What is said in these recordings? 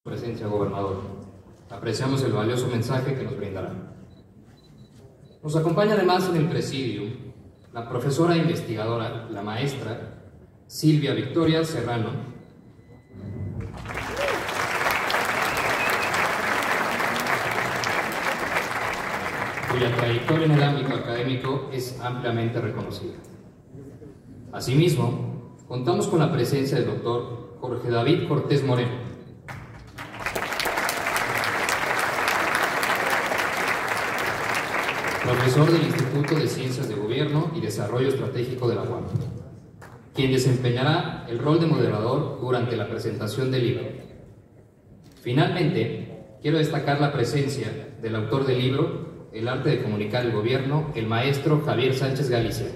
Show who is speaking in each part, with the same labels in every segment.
Speaker 1: Presencia, gobernador. Apreciamos el valioso mensaje que nos brindará. Nos acompaña además en el presidio la profesora e investigadora, la maestra Silvia Victoria Serrano, cuya trayectoria en el ámbito académico es ampliamente reconocida. Asimismo, contamos con la presencia del doctor Jorge David Cortés Moreno, profesor del Instituto de Ciencias de Gobierno y Desarrollo Estratégico de la UAM, quien desempeñará el rol de moderador durante la presentación del libro. Finalmente, quiero destacar la presencia del autor del libro El arte de comunicar el gobierno, el maestro Javier Sánchez Galicia,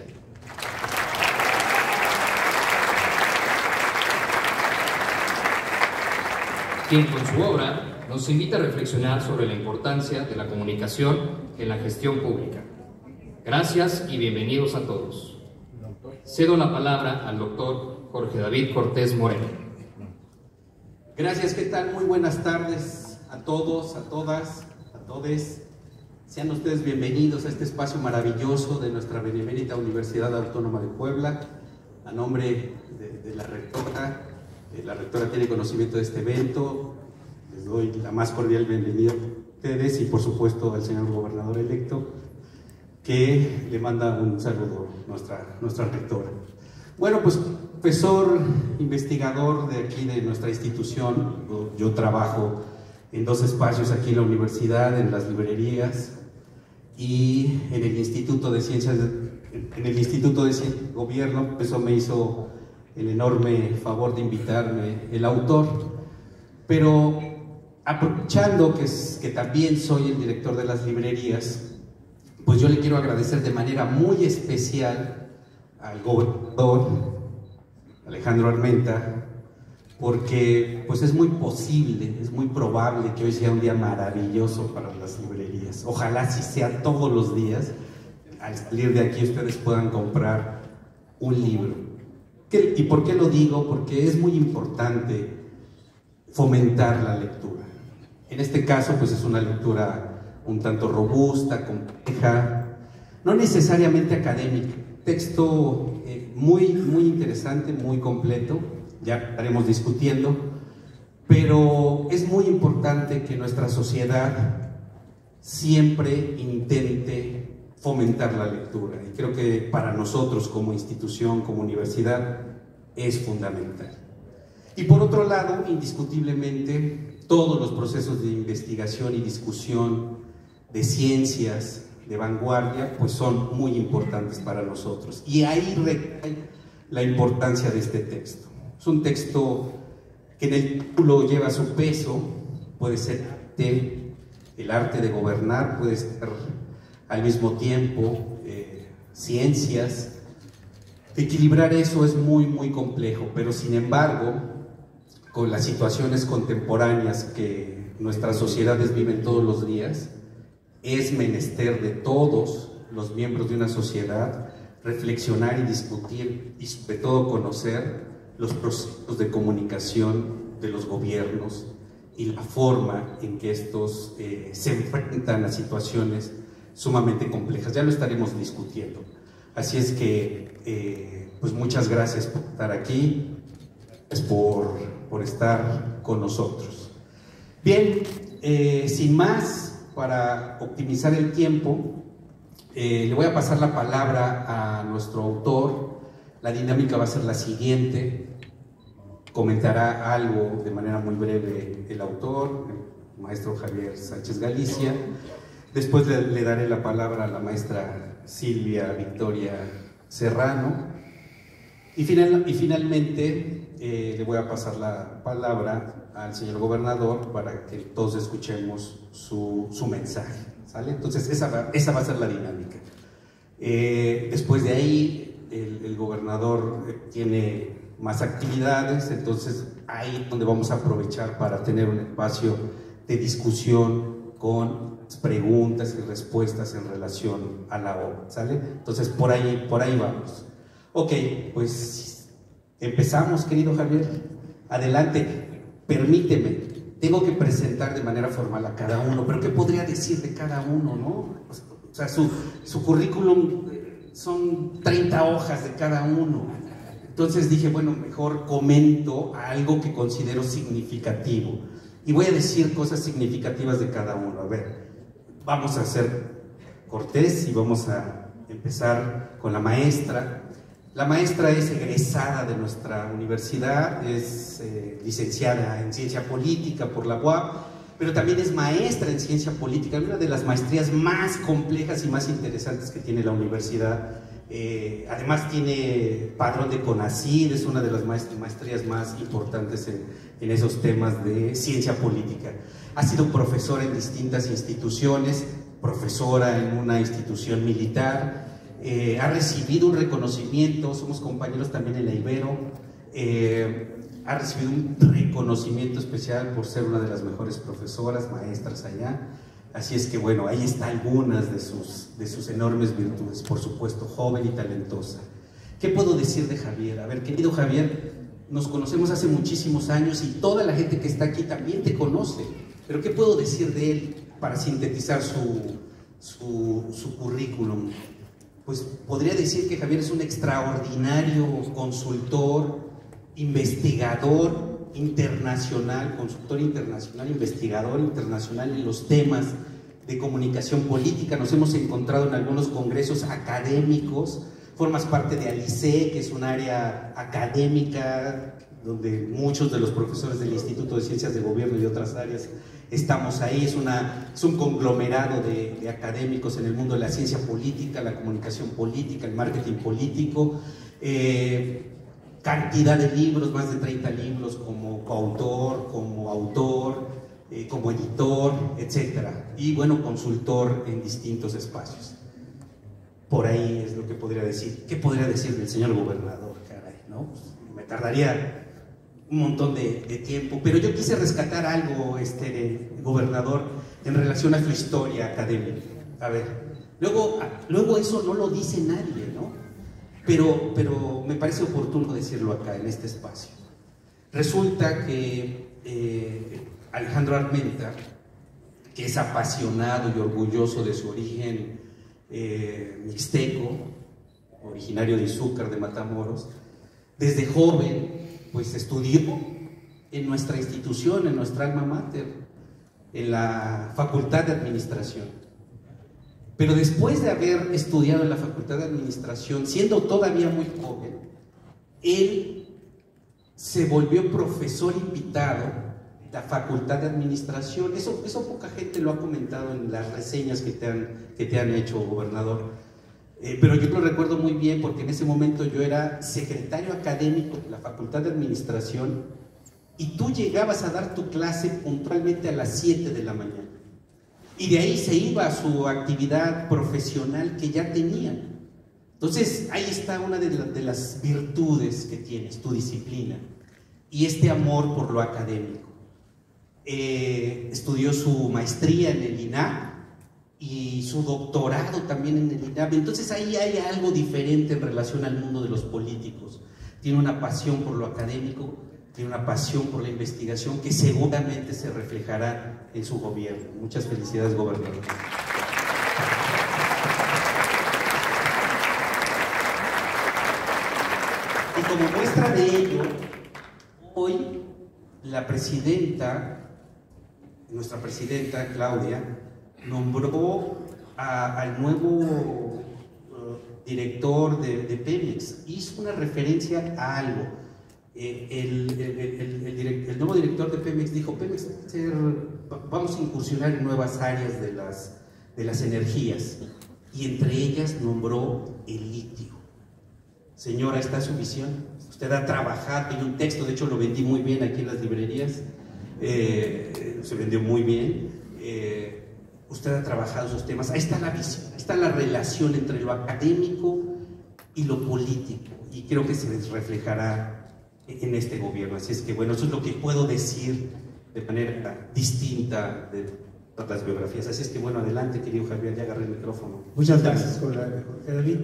Speaker 1: quien con su obra nos invita a reflexionar sobre la importancia de la comunicación en la gestión pública. Gracias y bienvenidos a todos. Cedo la palabra al doctor Jorge David Cortés Moreno.
Speaker 2: Gracias, ¿qué tal? Muy buenas tardes a todos, a todas, a todes. Sean ustedes bienvenidos a este espacio maravilloso de nuestra benemérita Universidad Autónoma de Puebla. A nombre de la rectora tiene conocimiento de este evento. Les doy la más cordial bienvenida a ustedes y por supuesto al señor gobernador electo, que le manda un saludo nuestra rectora. Bueno, pues profesor investigador de aquí de nuestra institución, yo trabajo en dos espacios aquí en la universidad, en las librerías y en el Instituto de Ciencias de Gobierno. Eso me hizo el enorme favor de invitarme el autor, pero aprovechando que también soy el director de las librerías, pues yo le quiero agradecer de manera muy especial al gobernador Alejandro Armenta, porque pues es muy posible, es muy probable que hoy sea un día maravilloso para las librerías. Ojalá sí sea todos los días, al salir de aquí ustedes puedan comprar un libro. ¿Y por qué lo digo? Porque es muy importante fomentar la lectura. En este caso, pues es una lectura un tanto robusta, compleja, no necesariamente académica. Texto muy interesante, muy completo, ya estaremos discutiendo, pero es muy importante que nuestra sociedad siempre intente fomentar la lectura, y creo que para nosotros como institución, como universidad, es fundamental. Y por otro lado, indiscutiblemente, todos los procesos de investigación y discusión de ciencias de vanguardia pues son muy importantes para nosotros, y ahí recae la importancia de este texto. Es un texto que en el título lleva su peso, puede ser el arte de gobernar, puede ser al mismo tiempo ciencias. Equilibrar eso es muy complejo, pero sin embargo, con las situaciones contemporáneas que nuestras sociedades viven todos los días, es menester de todos los miembros de una sociedad reflexionar y discutir, y sobre todo conocer los procesos de comunicación de los gobiernos y la forma en que estos se enfrentan a situaciones sumamente complejas. Ya lo estaremos discutiendo. Así es que, pues muchas gracias por estar aquí, por estar con nosotros. Bien, sin más, para optimizar el tiempo, le voy a pasar la palabra a nuestro autor. La dinámica va a ser la siguiente: comentará algo de manera muy breve el autor, el maestro Javier Sánchez Galicia. Después le daré la palabra a la maestra Silvia Victoria Serrano, y finalmente le voy a pasar la palabra al señor gobernador para que todos escuchemos su mensaje, ¿sale? Entonces esa va a ser la dinámica. Después de ahí el gobernador tiene más actividades, entonces ahí es donde vamos a aprovechar para tener un espacio de discusión con preguntas y respuestas en relación a la obra, ¿sale? Entonces por ahí vamos. Ok, pues empezamos, querido Javier. Adelante, permíteme, tengo que presentar de manera formal a cada uno, pero ¿qué podría decir de cada uno, no? O sea, su currículum son 30 hojas de cada uno. Entonces dije, bueno, mejor comento algo que considero significativo. Y voy a decir cosas significativas de cada uno. A ver, vamos a ser cortés y vamos a empezar con la maestra. La maestra es egresada de nuestra universidad, es licenciada en Ciencia Política por la UAP, pero también es maestra en Ciencia Política, una de las maestrías más complejas y más interesantes que tiene la universidad. Además tiene padrón de CONACYT, es una de las maestrías más importantes en esos temas de ciencia política. Ha sido profesora en distintas instituciones, profesora en una institución militar, ha recibido un reconocimiento, somos compañeros también en la Ibero, ha recibido un reconocimiento especial por ser una de las mejores profesoras, maestras allá. Así es que bueno, ahí está algunas de sus enormes virtudes, por supuesto, joven y talentosa. ¿Qué puedo decir de Javier? A ver, querido Javier, nos conocemos hace muchísimos años y toda la gente que está aquí también te conoce, pero ¿qué puedo decir de él para sintetizar su currículum? Pues podría decir que Javier es un extraordinario consultor, investigador internacional, consultor internacional, investigador internacional en los temas de comunicación política. Nos hemos encontrado en algunos congresos académicos, formas parte de ALICE, que es un área académica donde muchos de los profesores del Instituto de Ciencias de Gobierno y de otras áreas estamos ahí. Es un conglomerado de académicos en el mundo de la ciencia política, la comunicación política, el marketing político, cantidad de libros, más de 30 libros como coautor, como autor, como editor, etc. Y bueno, consultor en distintos espacios. Por ahí es lo que podría decir. ¿Qué podría decir del señor gobernador? Caray, ¿no? Pues me tardaría un montón de tiempo, pero yo quise rescatar algo, gobernador, en relación a su historia académica. A ver, luego eso no lo dice nadie, ¿no? Pero me parece oportuno decirlo acá, en este espacio. Resulta que Alejandro Armenta, que es apasionado y orgulloso de su origen mixteco, originario de Izúcar, de Matamoros, desde joven pues estudió en nuestra institución, en nuestra alma mater, en la Facultad de Administración. Pero después de haber estudiado en la Facultad de Administración, siendo todavía muy joven, él se volvió profesor invitado en la Facultad de Administración. Eso poca gente lo ha comentado en las reseñas que te han hecho, gobernador. Pero yo lo recuerdo muy bien porque en ese momento yo era secretario académico de la Facultad de Administración y tú llegabas a dar tu clase puntualmente a las 7 de la mañana. Y de ahí se iba a su actividad profesional que ya tenía. Entonces ahí está una de las virtudes que tienes, tu disciplina y este amor por lo académico. Estudió su maestría en el INAH y su doctorado también en el INAH. Entonces ahí hay algo diferente en relación al mundo de los políticos. Tiene una pasión por lo académico, tiene una pasión por la investigación que seguramente se reflejará en su gobierno. Muchas felicidades, gobernador. Y como muestra de ello, hoy la presidenta, nuestra presidenta Claudia, nombró al nuevo director de Pemex. Hizo una referencia a algo. El nuevo director de Pemex dijo: Pemex vamos a incursionar en nuevas áreas de las energías, y entre ellas nombró el litio. Señora, ¿está su visión? Usted ha trabajado, tiene un texto, de hecho lo vendí muy bien aquí en las librerías, se vendió muy bien. Usted ha trabajado esos temas. Ahí está la visión, ahí está la relación entre lo académico y lo político, y creo que se reflejará en este gobierno. Así es que bueno, eso es lo que puedo decir de manera distinta de todas las biografías. Así es que bueno, adelante, querido Javier, ya agarré el micrófono.
Speaker 3: Muchas gracias, Jorge David.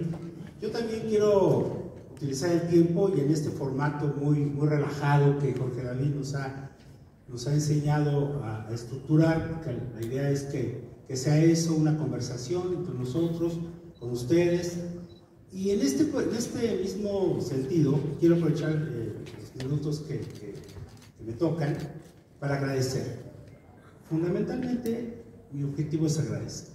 Speaker 3: Yo también quiero utilizar el tiempo y en este formato muy relajado que Jorge David nos nos ha enseñado a estructurar, porque la idea es que sea eso, una conversación entre nosotros, con ustedes. Y en este mismo sentido, quiero aprovechar los minutos que me tocan para agradecer. Fundamentalmente, mi objetivo es agradecer.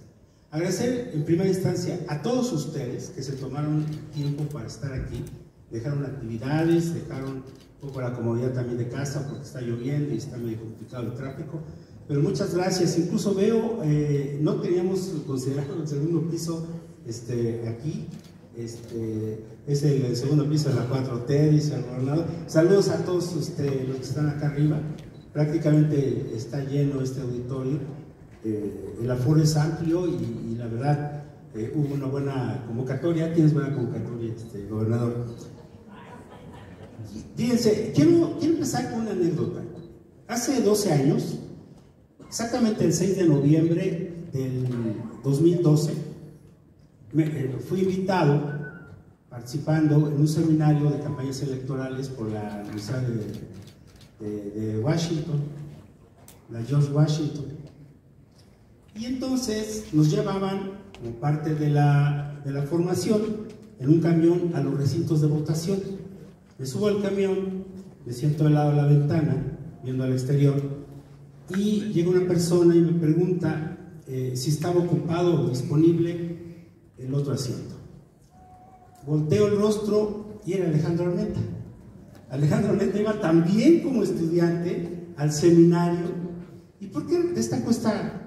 Speaker 3: Agradecer en primera instancia a todos ustedes que se tomaron tiempo para estar aquí, dejaron actividades, dejaron un poco la comodidad también de casa porque está lloviendo y está medio complicado el tráfico, pero muchas gracias. Incluso veo, no teníamos considerado el segundo piso aquí, es el segundo piso de la 4T, dice el gobernador. Saludos a todos los que están acá arriba, prácticamente está lleno este auditorio, el aforo es amplio y la verdad hubo una buena convocatoria. Tienes buena convocatoria, gobernador. Fíjense, quiero empezar con una anécdota. Hace 12 años, exactamente el 6 de noviembre del 2012, fui invitado, participando en un seminario de campañas electorales por la Universidad de Washington, la George Washington. Y entonces nos llevaban, como parte de la formación, en un camión a los recintos de votación. Me subo al camión, me siento al lado de la ventana, viendo al exterior, y llega una persona y me pregunta si estaba ocupado o disponible el otro asiento. Volteo el rostro y era Alejandro Armenta. Alejandro Armenta iba también como estudiante al seminario. ¿Y por qué destaco esta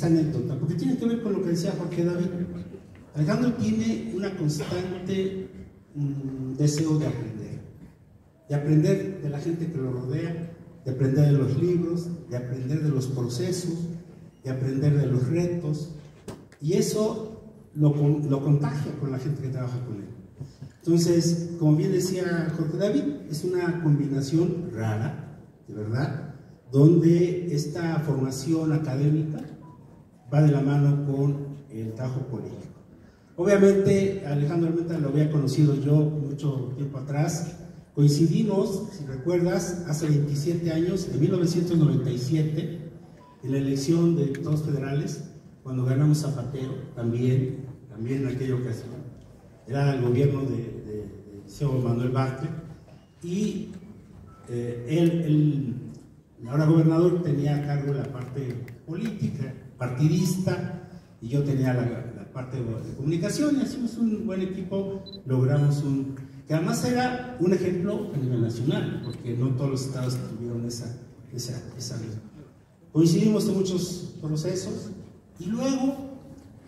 Speaker 3: anécdota? Porque tiene que ver con lo que decía Jorge David. Alejandro tiene una constante deseo de aprender de la gente que lo rodea, de aprender de los libros, de aprender de los procesos, de aprender de los retos, y eso lo contagia con la gente que trabaja con él. Entonces, como bien decía Jorge David, es una combinación rara, de verdad, donde esta formación académica va de la mano con el trabajo político. Obviamente, Alejandro Armenta lo había conocido yo mucho tiempo atrás. Coincidimos, si recuerdas, hace 27 años, en 1997, en la elección de diputados federales, cuando ganamos Zapatero, también en aquella ocasión. Era el gobierno de Manuel Bartlett, y él, ahora gobernador, tenía a cargo la parte política, partidista, y yo tenía la parte de comunicación, y hicimos un buen equipo, logramos que además era un ejemplo a nivel nacional, porque no todos los estados tuvieron esa misma. Coincidimos en muchos procesos, y luego,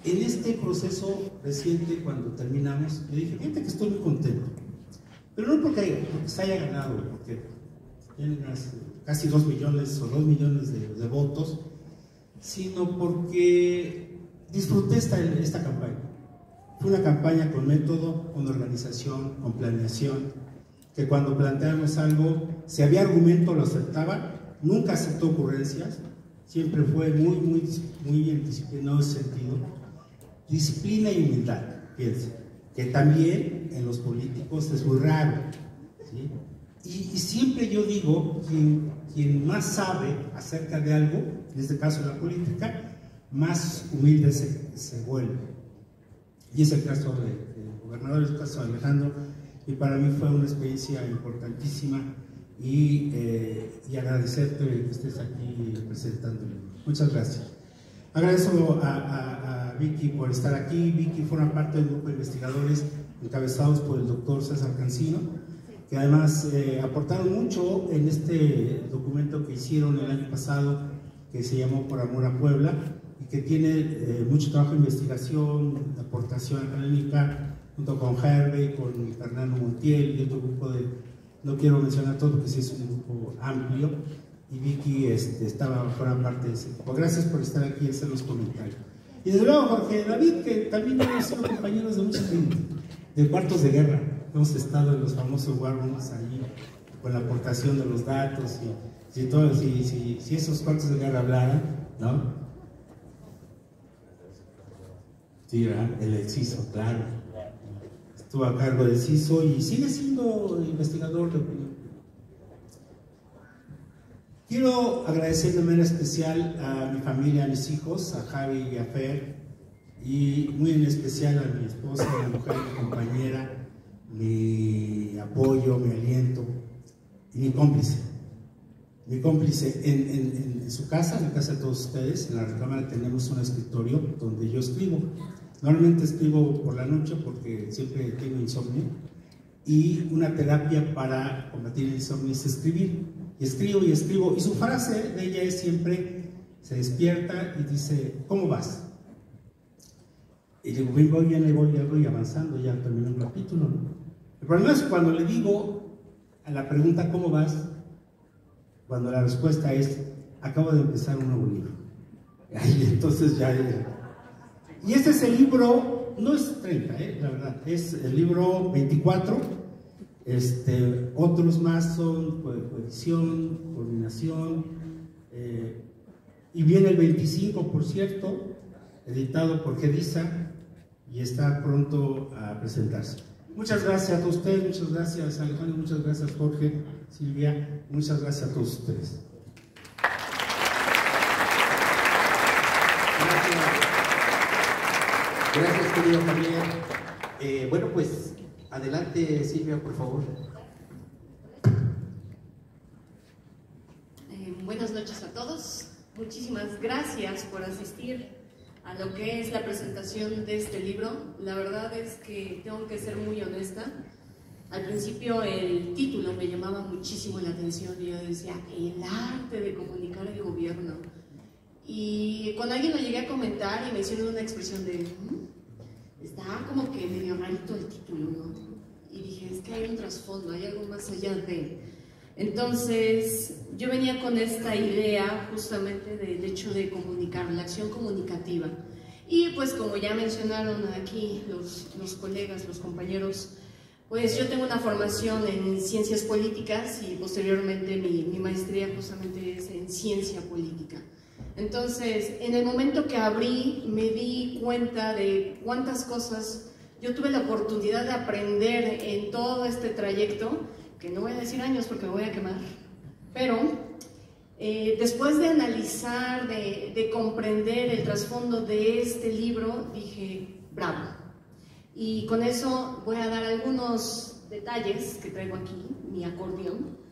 Speaker 3: en este proceso reciente, cuando terminamos, le dije, fíjate que estoy muy contento, pero no porque se haya ganado, porque tienen casi 2 millones o 2 millones de votos, sino porque disfruté esta campaña. Fue una campaña con método, con organización, con planeación, que cuando planteamos algo, si había argumento lo aceptaba, nunca aceptó ocurrencias, siempre fue muy disciplinado en ese sentido. Disciplina y humildad, piensa, que también en los políticos es muy raro, ¿sí? Y siempre yo digo, quien más sabe acerca de algo, en este caso la política, más humilde se vuelve. Y es el caso del gobernador, es el caso de Alejandro, y para mí fue una experiencia importantísima, y agradecerte que estés aquí presentándolo. Muchas gracias. Agradezco a Vicky por estar aquí. Vicky forma parte del grupo de investigadores encabezados por el doctor César Cancino, que además aportaron mucho en este documento que hicieron el año pasado, que se llamó Por Amor a Puebla, y que tiene mucho trabajo de investigación, de aportación académica, junto con Hervé, con Fernando Montiel y otro grupo no quiero mencionar todo porque sí es un grupo amplio, y Vicky fuera parte de ese grupo. Gracias por estar aquí y hacer los comentarios. Y desde luego Jorge David, que también hemos sido compañeros de mucha gente, de cuartos de guerra. Hemos estado en los famosos war rooms ahí, con la aportación de los datos, y si esos cuartos de guerra hablaran, ¿no? Sí, ¿verdad? El CISO, claro. Estuvo a cargo del CISO y sigue siendo investigador de opinión. Quiero agradecer de manera especial a mi familia, a mis hijos, a Javi y a Fer, y muy en especial a mi esposa, a mi mujer, mi compañera, mi apoyo, mi aliento y mi cómplice. Mi cómplice en su casa, en la casa de todos ustedes, en la recámara tenemos un escritorio donde yo escribo. Normalmente escribo por la noche porque siempre tengo insomnio, y una terapia para combatir el insomnio es escribir. Y escribo y escribo, y su frase de ella es siempre, se despierta y dice, ¿cómo vas? Y digo, voy bien, voy avanzando, ya terminé un capítulo, ¿no? El problema es cuando le digo a la pregunta, ¿cómo vas?, cuando la respuesta es, acabo de empezar un nuevo libro. Y entonces ya... Y este es el libro, no es 30, la verdad, es el libro 24. Otros más son coedición, coordinación, y viene el 25, por cierto, editado por Gedisa, y está pronto a presentarse. Muchas gracias a ustedes, muchas gracias Alejandro, muchas gracias Jorge, Silvia, muchas gracias a todos ustedes.
Speaker 2: Gracias, querido Javier. Bueno, pues adelante, Silvia, por favor.
Speaker 4: Buenas noches a todos. Muchísimas gracias por asistir a lo que es la presentación de este libro. La verdad es que tengo que ser muy honesta. Al principio el título me llamaba muchísimo la atención y yo decía, el arte de comunicar el gobierno. Y cuando alguien lo llegué a comentar y me hicieron una expresión de está como que medio rarito el título, ¿no? Y dije, es que hay un trasfondo, hay algo más allá de... Entonces, yo venía con esta idea justamente del hecho de comunicar, la acción comunicativa. Y pues como ya mencionaron aquí los colegas, los compañeros, pues yo tengo una formación en ciencias políticas y posteriormente mi maestría justamente es en ciencia política. Entonces, en el momento que abrí, me di cuenta de cuántas cosas yo tuve la oportunidad de aprender en todo este trayecto, que no voy a decir años porque me voy a quemar, pero después de analizar, de comprender el trasfondo de este libro, dije, bravo. Y con eso voy a dar algunos detalles que traigo aquí, mi acordeón.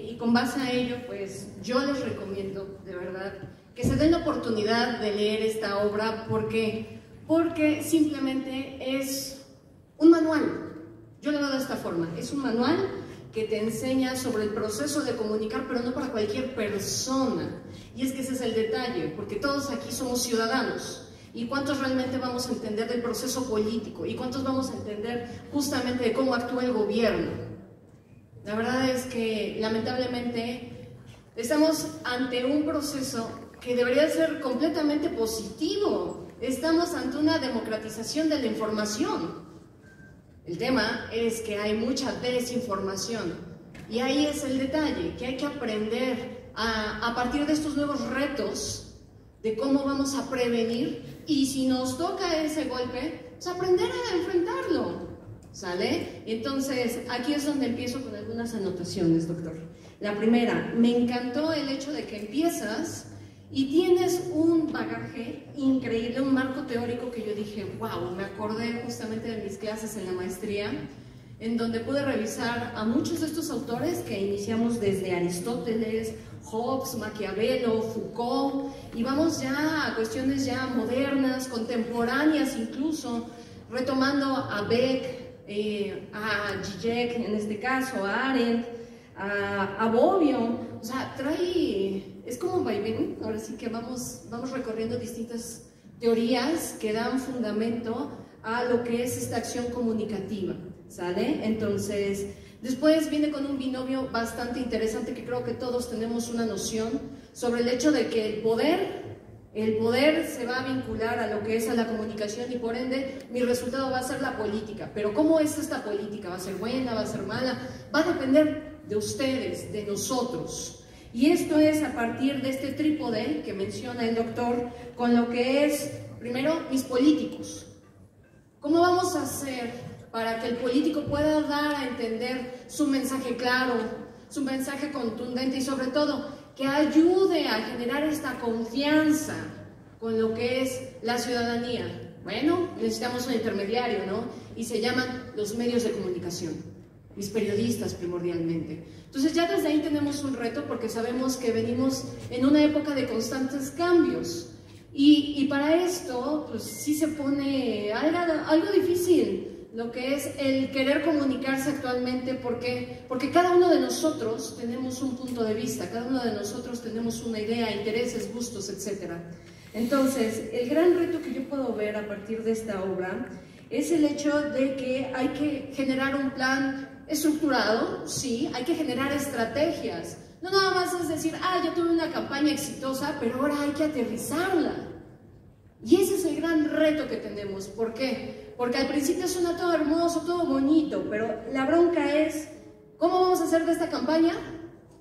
Speaker 4: Y con base a ello, pues yo les recomiendo, de verdad, que se den la oportunidad de leer esta obra. Porque simplemente es un manual. Yo lo veo de esta forma, es un manual que te enseña sobre el proceso de comunicar, pero no para cualquier persona. Y es que ese es el detalle, porque todos aquí somos ciudadanos. ¿Y cuántos realmente vamos a entender del proceso político? ¿Y cuántos vamos a entender justamente de cómo actúa el gobierno? La verdad es que, lamentablemente, estamos ante un proceso que debería ser completamente positivo. Estamos ante una democratización de la información. El tema es que hay mucha desinformación. Y ahí es el detalle, que hay que aprender a partir de estos nuevos retos, de cómo vamos a prevenir, y si nos toca ese golpe, pues aprender a enfrentarlo. ¿Sale? Entonces, aquí es donde empiezo con algunas anotaciones, doctor. La primera, me encantó el hecho de que empiezas y tienes un bagaje increíble, un marco teórico que yo dije, wow, me acordé justamente de mis clases en la maestría, en donde pude revisar a muchos de estos autores que iniciamos desde Aristóteles, Hobbes, Maquiavelo, Foucault, y vamos ya a cuestiones ya modernas, contemporáneas incluso, retomando a Beck, a Zizek en este caso, a Arendt, a Bobbio. O sea, es como un vaivén. Ahora sí que vamos recorriendo distintas teorías que dan fundamento a lo que es esta acción comunicativa, ¿sale? Entonces, después viene con un binomio bastante interesante que creo que todos tenemos una noción sobre el hecho de que el poder se va a vincular a lo que es a la comunicación y por ende mi resultado va a ser la política. Pero ¿cómo es esta política? ¿Va a ser buena? ¿Va a ser mala? Va a depender de ustedes, de nosotros. Y esto es a partir de este trípode que menciona el doctor con lo que es, primero, mis políticos. ¿Cómo vamos a hacer para que el político pueda dar a entender su mensaje claro, su mensaje contundente y sobre todo que ayude a generar esta confianza con lo que es la ciudadanía. Bueno, necesitamos un intermediario, ¿no? Y se llaman los medios de comunicación, mis periodistas primordialmente. Entonces ya desde ahí tenemos un reto porque sabemos que venimos en una época de constantes cambios y para esto pues sí se pone algo difícil lo que es el querer comunicarse actualmente porque cada uno de nosotros tenemos un punto de vista, cada uno de nosotros tenemos una idea, intereses, gustos, etc. Entonces, el gran reto que yo puedo ver a partir de esta obra es el hecho de que hay que generar un plan estructurado, sí, hay que generar estrategias. No nada más es decir, ya tuve una campaña exitosa, pero ahora hay que aterrizarla. Y ese es el gran reto que tenemos. ¿Por qué? Porque al principio suena todo hermoso, todo bonito, pero la bronca es, ¿cómo vamos a hacer de esta campaña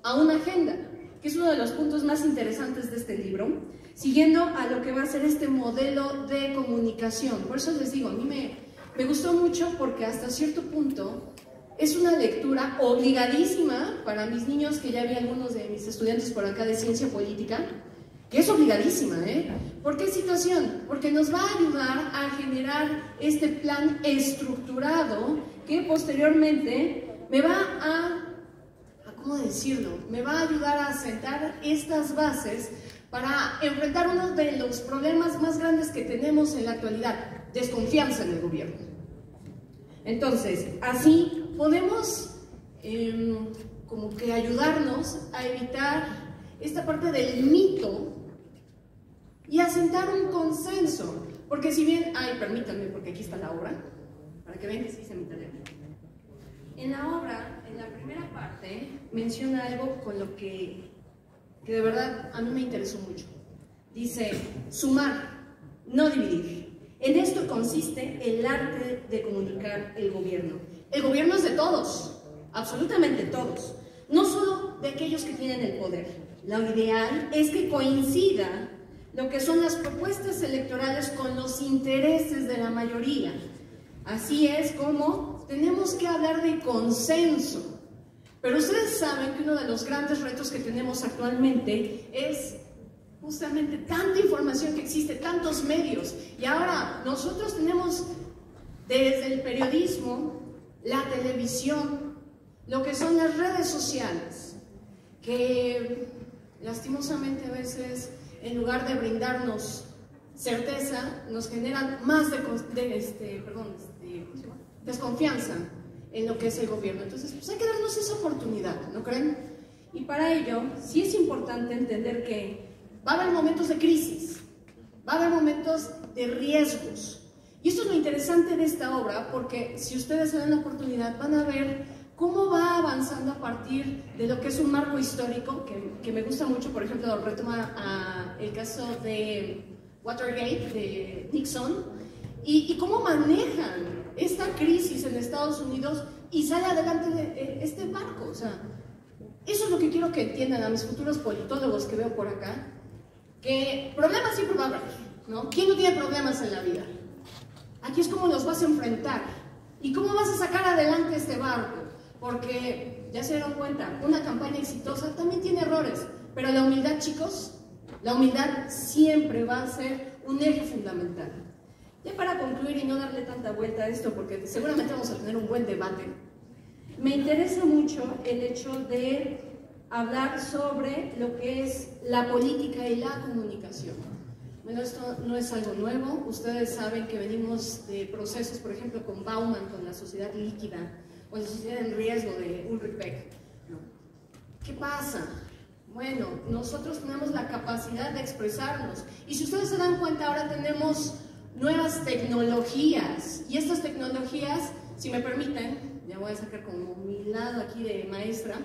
Speaker 4: a una agenda? Que es uno de los puntos más interesantes de este libro, siguiendo a lo que va a ser este modelo de comunicación. Por eso les digo, a mí me gustó mucho porque hasta cierto punto es una lectura obligadísima para mis niños, que ya vi algunos de mis estudiantes por acá de ciencia política, que es obligadísima, ¿eh? ¿Por qué situación? Porque nos va a ayudar a generar este plan estructurado que posteriormente me va ¿cómo decirlo? Me va a ayudar a sentar estas bases para enfrentar uno de los problemas más grandes que tenemos en la actualidad, desconfianza en el gobierno. Entonces, así podemos como que ayudarnos a evitar esta parte del mito y asentar un consenso, porque si bien, permítanme porque aquí está la obra, para que vean que sí hice mi tarea. En la obra, en la primera parte, menciona algo con lo que de verdad a mí me interesó mucho. Dice, sumar, no dividir. En esto consiste el arte de comunicar el gobierno. El gobierno es de todos, absolutamente todos, no solo de aquellos que tienen el poder. Lo ideal es que coincida lo que son las propuestas electorales con los intereses de la mayoría. Así es como tenemos que hablar de consenso. Pero ustedes saben que uno de los grandes retos que tenemos actualmente es justamente tanta información que existe, tantos medios. Y ahora nosotros tenemos desde el periodismo, la televisión, lo que son las redes sociales, que lastimosamente a veces, en lugar de brindarnos certeza, nos generan más desconfianza en lo que es el gobierno. Entonces, pues hay que darnos esa oportunidad, ¿no creen? Y para ello, sí es importante entender que va a haber momentos de crisis, va a haber momentos de riesgos. Y esto es lo interesante de esta obra, porque si ustedes se dan la oportunidad, van a ver cómo va avanzando a partir de lo que es un marco histórico, que me gusta mucho. Por ejemplo, retoma el caso de Watergate, de Nixon, y cómo manejan esta crisis en Estados Unidos y sale adelante de este marco. O sea, eso es lo que quiero que entiendan a mis futuros politólogos que veo por acá, que problemas siempre va a haber, ¿no? ¿Quién no tiene problemas en la vida? Aquí es cómo los vas a enfrentar y cómo vas a sacar adelante este barco, porque ya se dieron cuenta, una campaña exitosa también tiene errores, pero la humildad, chicos, la humildad siempre va a ser un eje fundamental. Ya para concluir y no darle tanta vuelta a esto, porque seguramente vamos a tener un buen debate, me interesa mucho el hecho de hablar sobre lo que es la política y la comunicación. Bueno, esto no es algo nuevo. Ustedes saben que venimos de procesos, por ejemplo, con Bauman, con la sociedad líquida, o la sociedad en riesgo de Ulrich Beck. ¿Qué pasa? Bueno, nosotros tenemos la capacidad de expresarnos. Y si ustedes se dan cuenta, ahora tenemos nuevas tecnologías. Y estas tecnologías, si me permiten, ya voy a sacar como mi lado aquí de maestra,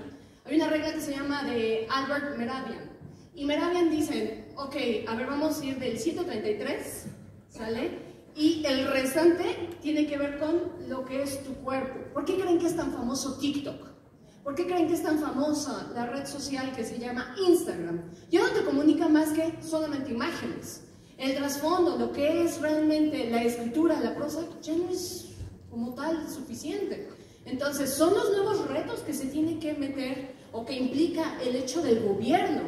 Speaker 4: hay una regla que se llama de Albert Mehrabian. Y Mehrabian dice, ok, a ver, vamos a ir del 133, ¿sale? Y el restante tiene que ver con lo que es tu cuerpo. ¿Por qué creen que es tan famoso TikTok? ¿Por qué creen que es tan famosa la red social que se llama Instagram? Ya no te comunica más que solamente imágenes. El trasfondo, lo que es realmente la escritura, la prosa, ya no es como tal suficiente. Entonces, son los nuevos retos que se tienen que meter o que implica el hecho del gobierno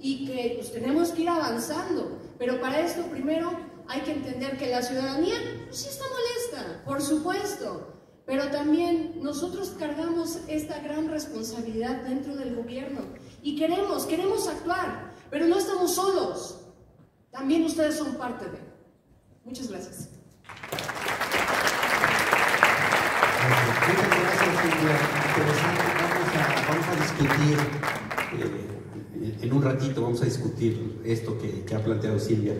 Speaker 4: y que pues, tenemos que ir avanzando. Pero para esto primero hay que entender que la ciudadanía pues, sí está molesta, por supuesto, pero también nosotros cargamos esta gran responsabilidad dentro del gobierno y queremos actuar, pero no estamos solos. También ustedes son parte de. Muchas gracias.
Speaker 2: Muchas gracias, Silvia. Interesante. Vamos a discutir, en un ratito vamos a discutir esto que ha planteado Silvia.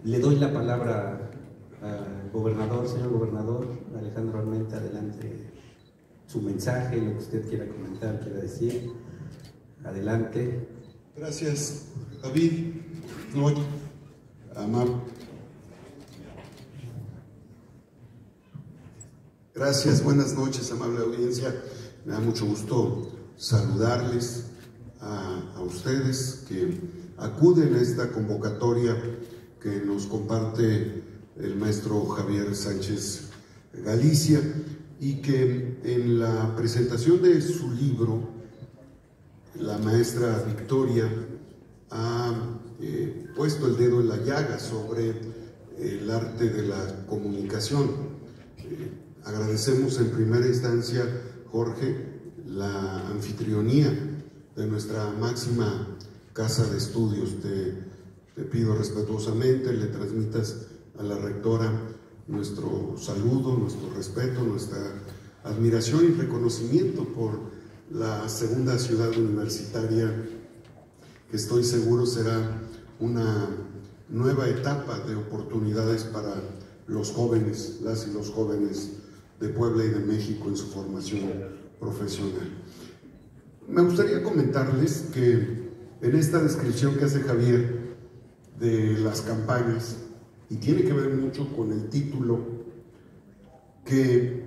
Speaker 2: Le doy la palabra al gobernador, señor gobernador, Alejandro Armenta, adelante su mensaje, lo que usted quiera comentar, quiera decir. Adelante.
Speaker 5: Gracias, David. No, Amar. Gracias, buenas noches, amable audiencia. Me da mucho gusto saludarles a ustedes que acuden a esta convocatoria que nos comparte el maestro Javier Sánchez Galicia y que en la presentación de su libro, la maestra Victoria ha puesto el dedo en la llaga sobre el arte de la comunicación. Agradecemos en primera instancia, Jorge, la anfitrionía de nuestra máxima casa de estudios. Te pido respetuosamente le transmitas a la rectora nuestro saludo, nuestro respeto, nuestra admiración y reconocimiento por la segunda ciudad universitaria, que estoy seguro será una nueva etapa de oportunidades para los jóvenes, las y los jóvenes de Puebla y de México en su formación profesional. Me gustaría comentarles que en esta descripción que hace Javier de las campañas, y tiene que ver mucho con el título, que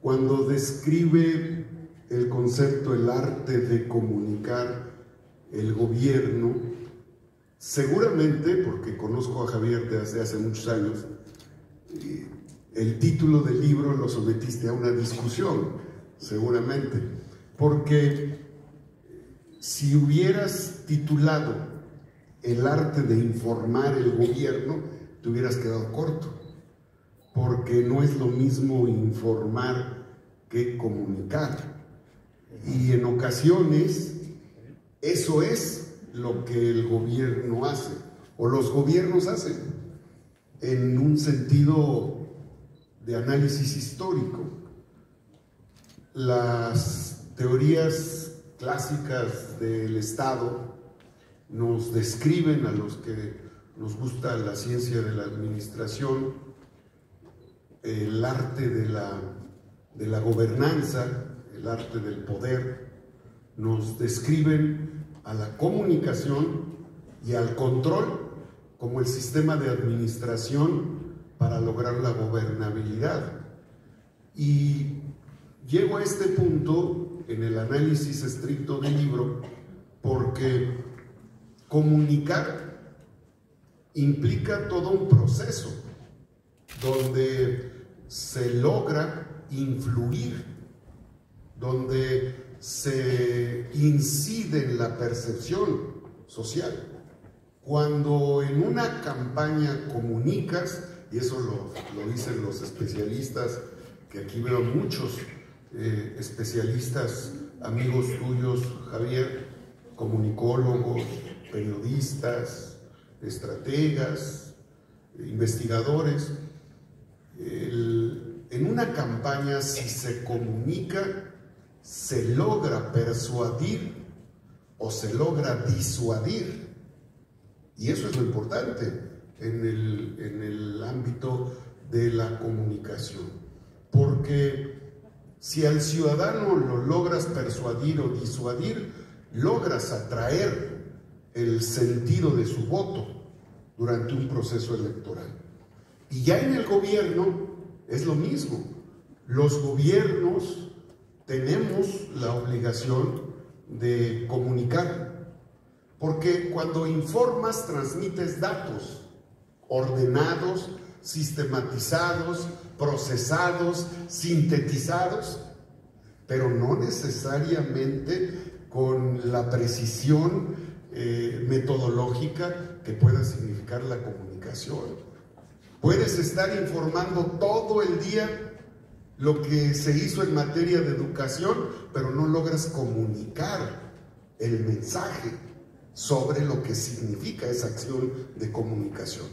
Speaker 5: cuando describe el concepto, el arte de comunicar el gobierno, seguramente, porque conozco a Javier desde hace muchos años, el título del libro lo sometiste a una discusión, seguramente, porque si hubieras titulado el arte de informar el gobierno, te hubieras quedado corto, porque no es lo mismo informar que comunicar. Y en ocasiones eso es lo que el gobierno hace, o los gobiernos hacen, en un sentido de análisis histórico. Las teorías clásicas del Estado nos describen, a los que nos gusta la ciencia de la administración, el arte de la gobernanza, el arte del poder, nos describen a la comunicación y al control como el sistema de administración para lograr la gobernabilidad. Y llego a este punto en el análisis estricto del libro porque comunicar implica todo un proceso donde se logra influir, donde se incide en la percepción social. Cuando en una campaña comunicas, y eso lo dicen los especialistas, que aquí veo muchos especialistas, amigos tuyos, Javier, comunicólogos, periodistas, estrategas, investigadores. En una campaña, si se comunica, se logra persuadir o se logra disuadir. Y eso es lo importante en el ámbito de la comunicación. Porque si al ciudadano lo logras persuadir o disuadir, logras atraer el sentido de su voto durante un proceso electoral. Y ya en el gobierno es lo mismo. Los gobiernos tenemos la obligación de comunicar, porque cuando informas transmites datos ordenados, sistematizados, procesados, sintetizados, pero no necesariamente con la precisión metodológica que pueda significar la comunicación. Puedes estar informando todo el día lo que se hizo en materia de educación, pero no logras comunicar el mensaje sobre lo que significa esa acción de comunicación.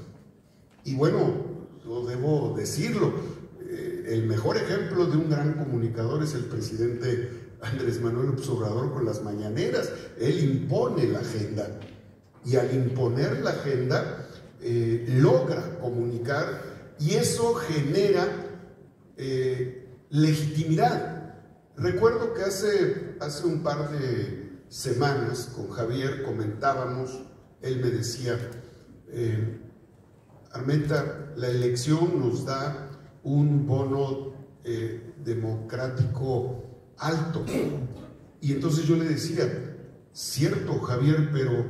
Speaker 5: Y bueno, yo debo decirlo, el mejor ejemplo de un gran comunicador es el presidente Andrés Manuel López Obrador con las mañaneras. Él impone la agenda, y al imponer la agenda logra comunicar, y eso genera legitimidad. Recuerdo que hace un par de semanas con Javier comentábamos, él me decía, Armenta, la elección nos da un bono democrático alto. Y entonces yo le decía, cierto, Javier, pero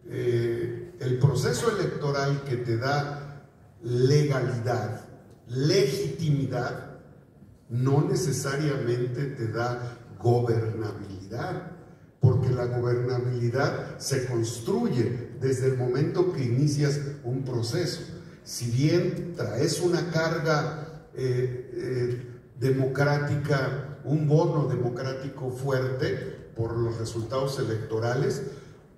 Speaker 5: el proceso electoral que te da legalidad, legitimidad, no necesariamente te da gobernabilidad, porque la gobernabilidad se construye desde el momento que inicias un proceso. Si bien traes una carga democrática, un bono democrático fuerte por los resultados electorales,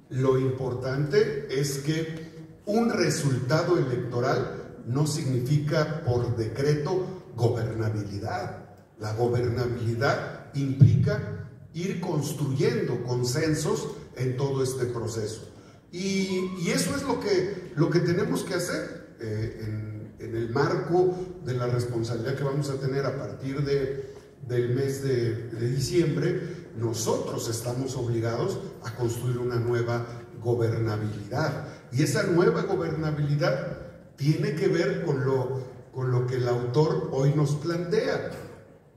Speaker 5: lo importante es que un resultado electoral no significa por decreto gobernabilidad. La gobernabilidad implica ir construyendo consensos en todo este proceso. Y eso es lo que tenemos que hacer en el marco de la responsabilidad que vamos a tener a partir del mes de diciembre. Nosotros estamos obligados a construir una nueva gobernabilidad, y esa nueva gobernabilidad tiene que ver con lo que el autor hoy nos plantea: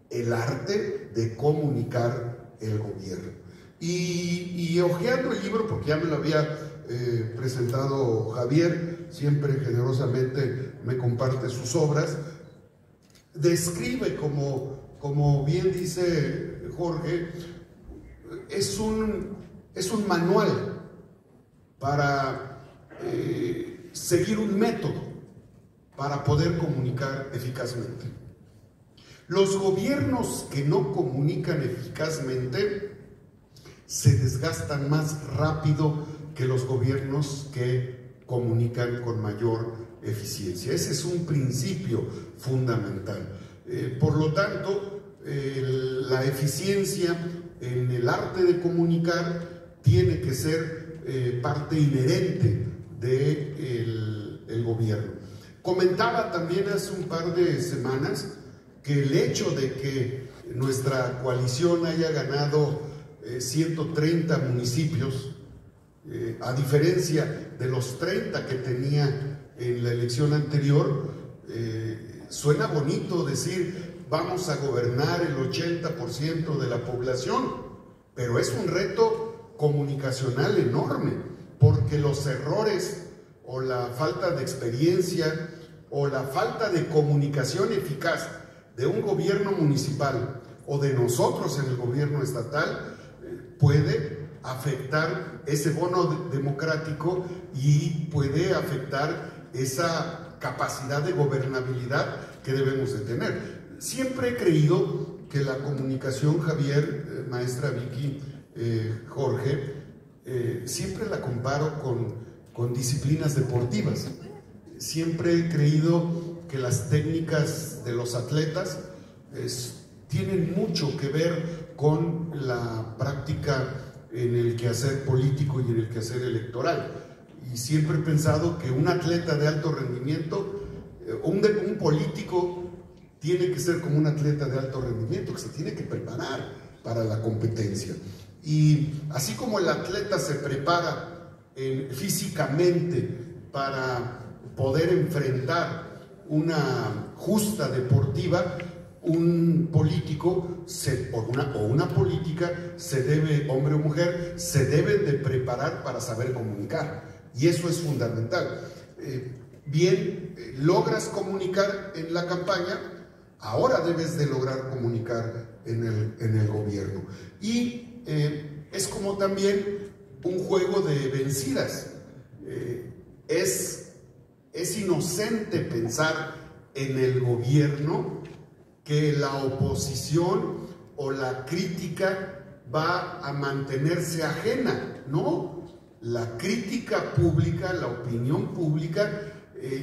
Speaker 5: el arte de comunicar el gobierno. Y hojeando el libro, porque ya me lo había presentado Javier, siempre generosamente me comparte sus obras, describe, como bien dice Jorge, es un manual para seguir un método para poder comunicar eficazmente. Los gobiernos que no comunican eficazmente se desgastan más rápido que los gobiernos que comunican con mayor eficiencia. Ese es un principio fundamental. Por lo tanto, la eficiencia en el arte de comunicar tiene que ser parte inherente del gobierno. Comentaba también hace un par de semanas que el hecho de que nuestra coalición haya ganado 130 municipios, a diferencia de los 30 que tenía en la elección anterior, suena bonito decir vamos a gobernar el 80% de la población, pero es un reto comunicacional enorme, porque los errores o la falta de experiencia o la falta de comunicación eficaz de un gobierno municipal o de nosotros en el gobierno estatal puede afectar ese bono democrático y puede afectar esa capacidad de gobernabilidad que debemos de tener. Siempre he creído que la comunicación, Javier, maestra Vicky, Jorge, siempre la comparo con disciplinas deportivas. Siempre he creído que las técnicas de los atletas tienen mucho que ver con la práctica en el quehacer político y en el quehacer electoral. Y siempre he pensado que un atleta de alto rendimiento, un político, tiene que ser como un atleta de alto rendimiento, que se tiene que preparar para la competencia. Y así como el atleta se prepara físicamente para poder enfrentar una justa deportiva, un político o una política se debe, hombre o mujer, se deben de preparar para saber comunicar, y eso es fundamental. Bien, logras comunicar en la campaña, ahora debes de lograr comunicar en el gobierno. Y es como también un juego de vencidas. Es inocente pensar en el gobierno que la oposición o la crítica va a mantenerse ajena, ¿no? La crítica pública, la opinión pública,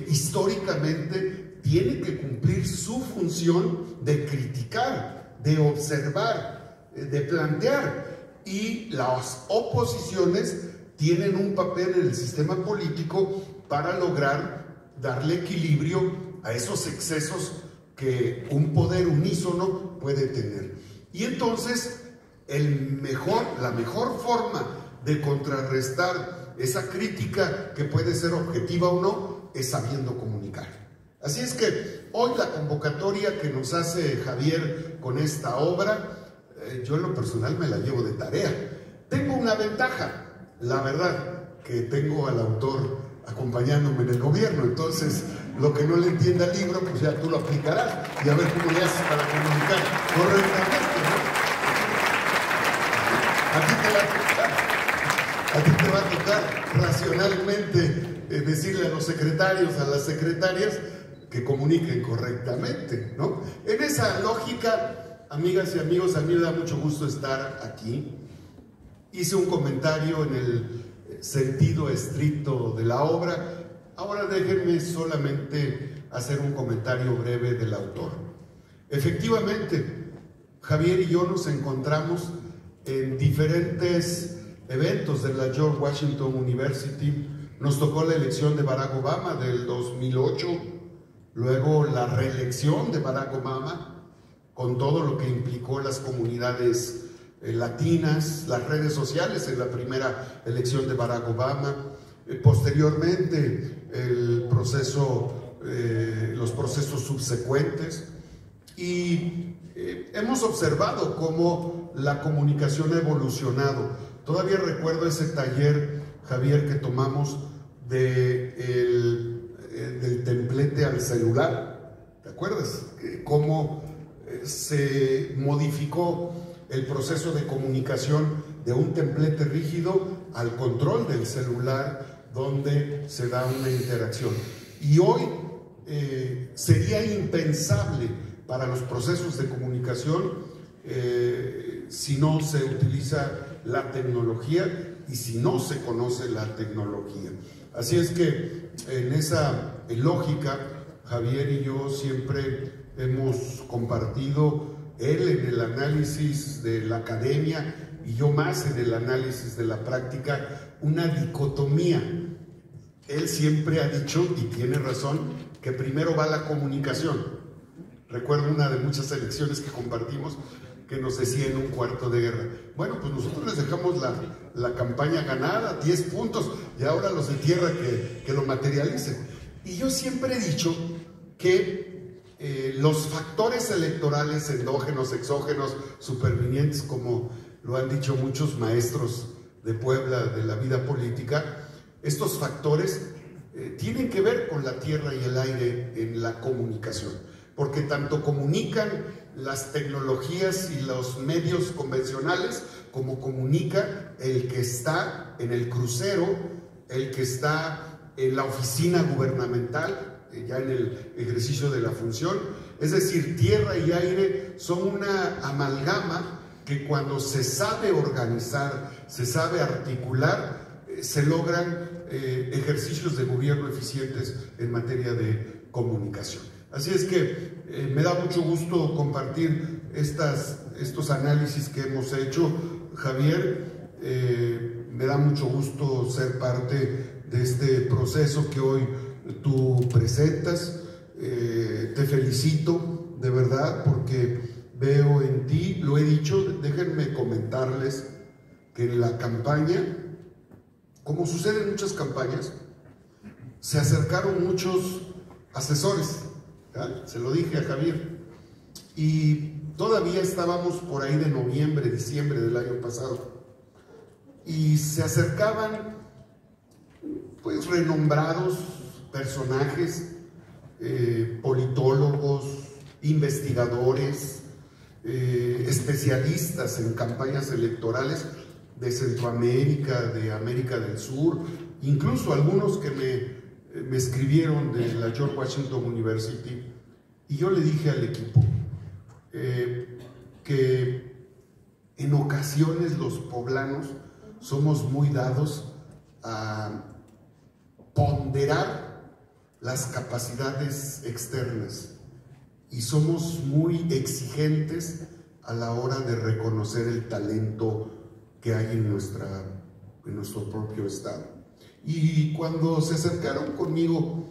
Speaker 5: históricamente tiene que cumplir su función de criticar, de observar, de plantear, y las oposiciones tienen un papel en el sistema político para lograr darle equilibrio a esos excesos que un poder unísono puede tener. Y entonces la mejor forma de contrarrestar esa crítica, que puede ser objetiva o no, es sabiendo comunicar. Así es que hoy la convocatoria que nos hace Javier con esta obra, yo en lo personal me la llevo de tarea. Tengo una ventaja, la verdad, que tengo al autor acompañándome en el gobierno, entonces lo que no le entienda al libro, pues ya tú lo aplicarás y a ver cómo le haces para comunicar correctamente, ¿no? A ti te va a tocar racionalmente decirle a los secretarios, a las secretarias, que comuniquen correctamente, ¿no? En esa lógica, amigas y amigos, a mí me da mucho gusto estar aquí. Hice un comentario en el sentido estricto de la obra. Ahora déjenme solamente hacer un comentario breve del autor. Efectivamente, Javier y yo nos encontramos en diferentes eventos de la George Washington University. Nos tocó la elección de Barack Obama del 2008, luego la reelección de Barack Obama, con todo lo que implicó las comunidades latinas, las redes sociales en la primera elección de Barack Obama, posteriormente los procesos subsecuentes, y hemos observado cómo la comunicación ha evolucionado. Todavía recuerdo ese taller, Javier, que tomamos del templete al celular. ¿Te acuerdas? Cómo se modificó el proceso de comunicación de un templete rígido al control del celular, donde se da una interacción. Y hoy sería impensable para los procesos de comunicación si no se utiliza la tecnología y si no se conoce la tecnología. Así es que en esa lógica, Javier y yo siempre hemos compartido, él en el análisis de la academia y yo más en el análisis de la práctica, una dicotomía. Él siempre ha dicho, y tiene razón, que primero va la comunicación. Recuerdo una de muchas elecciones que compartimos que nos decía en un cuarto de guerra: bueno, pues nosotros les dejamos la campaña ganada, 10 puntos, y ahora los de tierra que lo materialicen. Y yo siempre he dicho que los factores electorales endógenos, exógenos, supervinientes, como lo han dicho muchos maestros de Puebla de la vida política, estos factores tienen que ver con la tierra y el aire en la comunicación, porque tanto comunican las tecnologías y los medios convencionales, como comunica el que está en el crucero, el que está en la oficina gubernamental, ya en el ejercicio de la función. Es decir, tierra y aire son una amalgama que, cuando se sabe organizar, se sabe articular, se logran ejercicios de gobierno eficientes en materia de comunicación. Así es que me da mucho gusto compartir estos análisis que hemos hecho, Javier. Me da mucho gusto ser parte de este proceso que hoy tú presentas. Te felicito de verdad, porque veo en ti, lo he dicho, déjenme comentarles que en la campaña, como sucede en muchas campañas, se acercaron muchos asesores. ¿Ya? Se lo dije a Javier, y todavía estábamos por ahí de noviembre, diciembre del año pasado, y se acercaban pues renombrados personajes, politólogos, investigadores, especialistas en campañas electorales de Centroamérica, de América del Sur, incluso algunos que me escribieron de la George Washington University, y yo le dije al equipo que en ocasiones los poblanos somos muy dados a ponderar las capacidades externas y somos muy exigentes a la hora de reconocer el talento que hay en nuestro propio estado. Y cuando se acercaron conmigo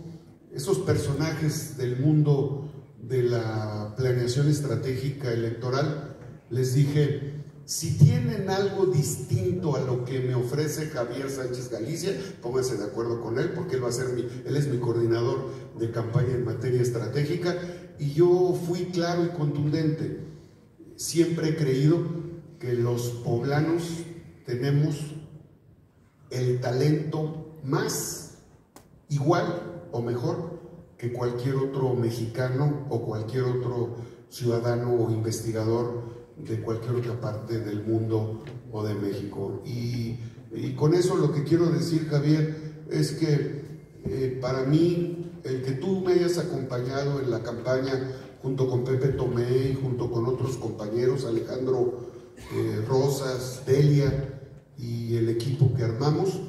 Speaker 5: esos personajes del mundo de la planeación estratégica electoral, les dije: si tienen algo distinto a lo que me ofrece Javier Sánchez Galicia, pónganse de acuerdo con él, porque él es mi coordinador de campaña en materia estratégica. Y yo fui claro y contundente: siempre he creído que los poblanos tenemos el talento más, igual o mejor que cualquier otro mexicano o cualquier otro ciudadano o investigador de cualquier otra parte del mundo o de México. Y con eso lo que quiero decir, Javier, es que para mí el que tú me hayas acompañado en la campaña junto con Pepe Tomé y junto con otros compañeros, Alejandro Rosas, Delia y el equipo que armamos,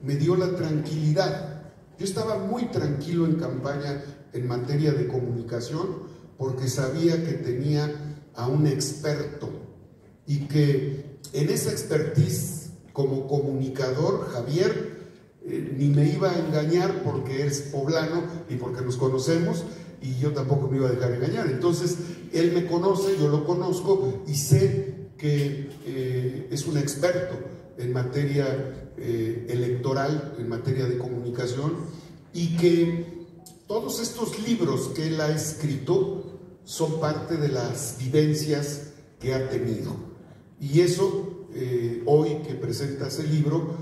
Speaker 5: me dio la tranquilidad. Yo estaba muy tranquilo en campaña en materia de comunicación porque sabía que tenía a un experto y que en esa expertise como comunicador, Javier, ni me iba a engañar porque es poblano y porque nos conocemos, y yo tampoco me iba a dejar engañar. Entonces él me conoce, yo lo conozco y sé que es un experto en materia electoral, en materia de comunicación, y que todos estos libros que él ha escrito son parte de las vivencias que ha tenido. Y eso, hoy que presentas el libro,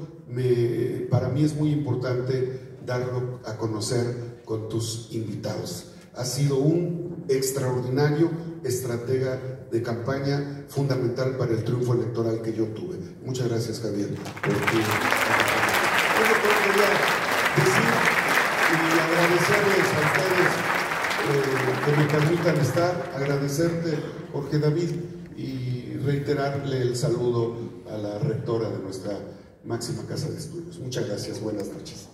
Speaker 5: para mí es muy importante darlo a conocer con tus invitados. Has sido un extraordinario estratega de campaña, fundamental para el triunfo electoral que yo tuve. Muchas gracias, Javier. Yo quería decir y agradecerles a ustedes que me permitan estar, agradecerte, Jorge David, y reiterarle el saludo a la rectora de nuestra máxima casa de estudios. Muchas gracias, buenas noches.